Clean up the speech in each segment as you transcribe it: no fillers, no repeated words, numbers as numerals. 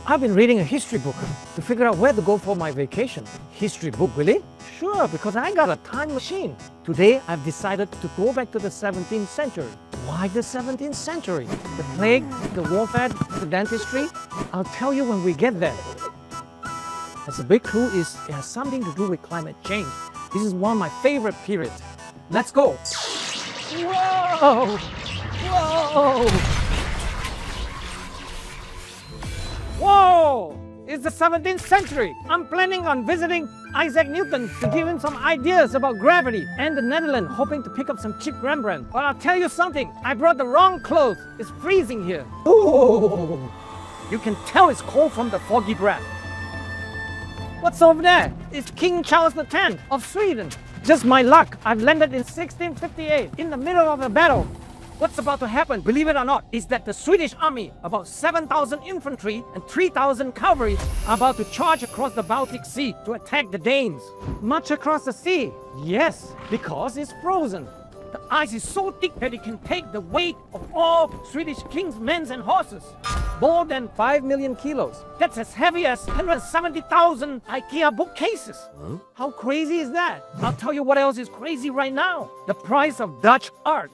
I've been reading a history book to figure out where to go for my vacation. History book, really? Sure, because I got a time machine. Today, I've decided to go back to the 17th century. Why the 17th century? The plague, the warfare, the dentistry? I'll tell you when we get there. As a big clue is it has something to do with climate change. This is one of my favorite periods. Let's go. Whoa! Whoa! Whoa! It's the 17th century. I'm planning on visiting Isaac Newton to give him some ideas about gravity, and the Netherlands, hoping to pick up some cheap Rembrandt. But I'll tell you something, I brought the wrong clothes. It's freezing here. Ooh. You can tell it's cold from the foggy breath. What's over there? It's King Charles X of Sweden. Just my luck, I've landed in 1658 in the middle of a battle. What's about to happen, believe it or not, is that the Swedish army, about 7,000 infantry and 3,000 cavalry, are about to charge across the Baltic Sea to attack the Danes. Much across the sea? Yes, because it's frozen. The ice is so thick that it can take the weight of all Swedish king's men and horses. More than 5 million kilos. That's as heavy as 170,000 IKEA bookcases. Huh? How crazy is that? I'll tell you what else is crazy right now. The price of Dutch art.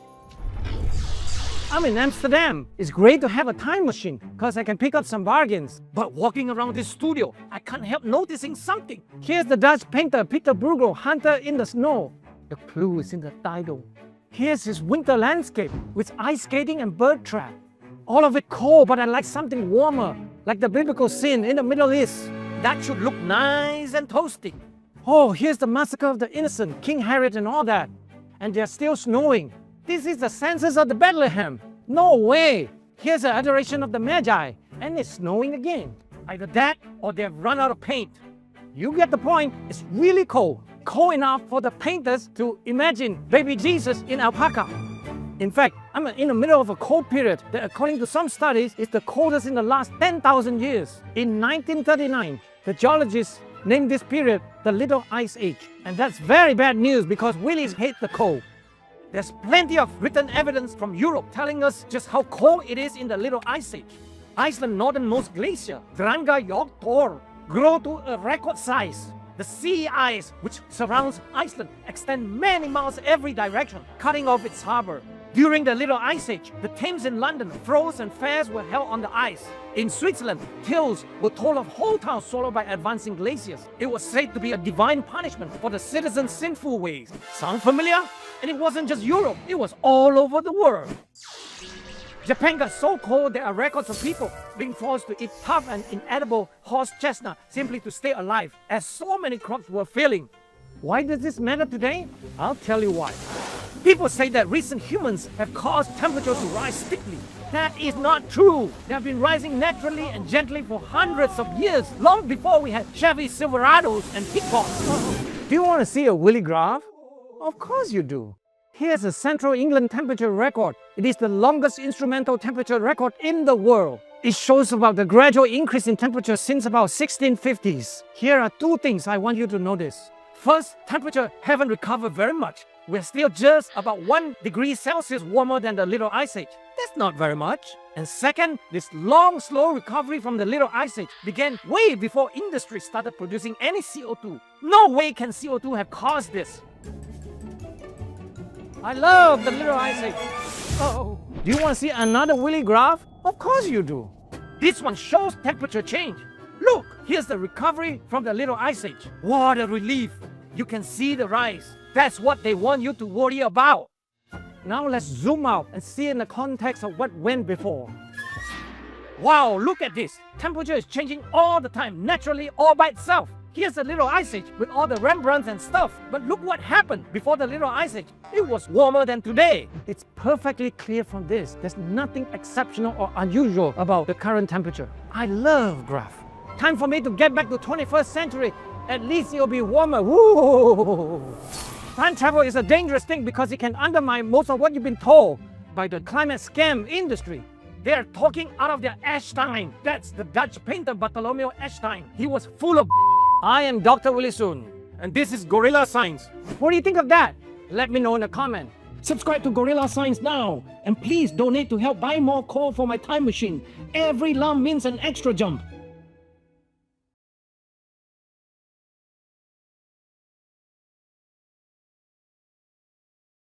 I'm in Amsterdam. It's great to have a time machine because I can pick up some bargains. But walking around this studio, I can't help noticing something. Here's the Dutch painter Peter Bruegel, Hunter in the Snow. The clue is in the title. Here's his winter landscape with ice skating and bird trap. All of it cold, but I like something warmer, like the biblical scene in the Middle East. That should look nice and toasty. Oh, here's the massacre of the innocent, King Herod and all that. And they're still snowing. This is the census of the Bethlehem. No way! Here's an adoration of the Magi, and it's snowing again. Either that, or they've run out of paint. You get the point, it's really cold. Cold enough for the painters to imagine baby Jesus in alpaca. In fact, I'm in the middle of a cold period that, according to some studies, is the coldest in the last 10,000 years. In 1939, the geologists named this period the Little Ice Age. And that's very bad news because Willies hate the cold. There's plenty of written evidence from Europe telling us just how cold it is in the Little Ice Age. Iceland's northernmost glacier, Thor, grew to a record size. The sea ice, which surrounds Iceland, extends many miles every direction, cutting off its harbor. During the Little Ice Age, the Thames in London froze and fairs were held on the ice. In Switzerland, tales were told of whole towns swallowed by advancing glaciers. It was said to be a divine punishment for the citizens' sinful ways. Sound familiar? And it wasn't just Europe, it was all over the world. Japan got so cold there are records of people being forced to eat tough and inedible horse chestnut simply to stay alive, as so many crops were failing. Why does this matter today? I'll tell you why. People say that recent humans have caused temperature to rise steeply. That is not true. They have been rising naturally and gently for hundreds of years, long before we had Chevy Silverados and Peacocks. Do you want to see a Willie graph? Of course you do. Here's a Central England temperature record. It is the longest instrumental temperature record in the world. It shows about the gradual increase in temperature since about 1650s. Here are two things I want you to notice. First, temperature haven't recovered very much. We're still just about 1 degree Celsius warmer than the Little Ice Age. That's not very much. And second, this long, slow recovery from the Little Ice Age began way before industry started producing any CO2. No way can CO2 have caused this. I love the Little Ice Age. Oh, do you want to see another Willie graph? Of course you do. This one shows temperature change. Look, here's the recovery from the Little Ice Age. What a relief. You can see the rise. That's what they want you to worry about. Now let's zoom out and see in the context of what went before. Wow, look at this. Temperature is changing all the time, naturally, all by itself. Here's the Little Ice Age with all the Rembrandts and stuff. But look what happened before the Little Ice Age. It was warmer than today. It's perfectly clear from this. There's nothing exceptional or unusual about the current temperature. I love graph. Time for me to get back to 21st century. At least it'll be warmer. Woo! Time travel is a dangerous thing because it can undermine most of what you've been told by the climate scam industry. They're talking out of their Einstein. That's the Dutch painter Bartholomew Einstein. He was full of I am Dr. Willie Soon, and this is Gorilla Science. What do you think of that? Let me know in a comment. Subscribe to Gorilla Science now, and please donate to help buy more coal for my time machine. Every lump means an extra jump.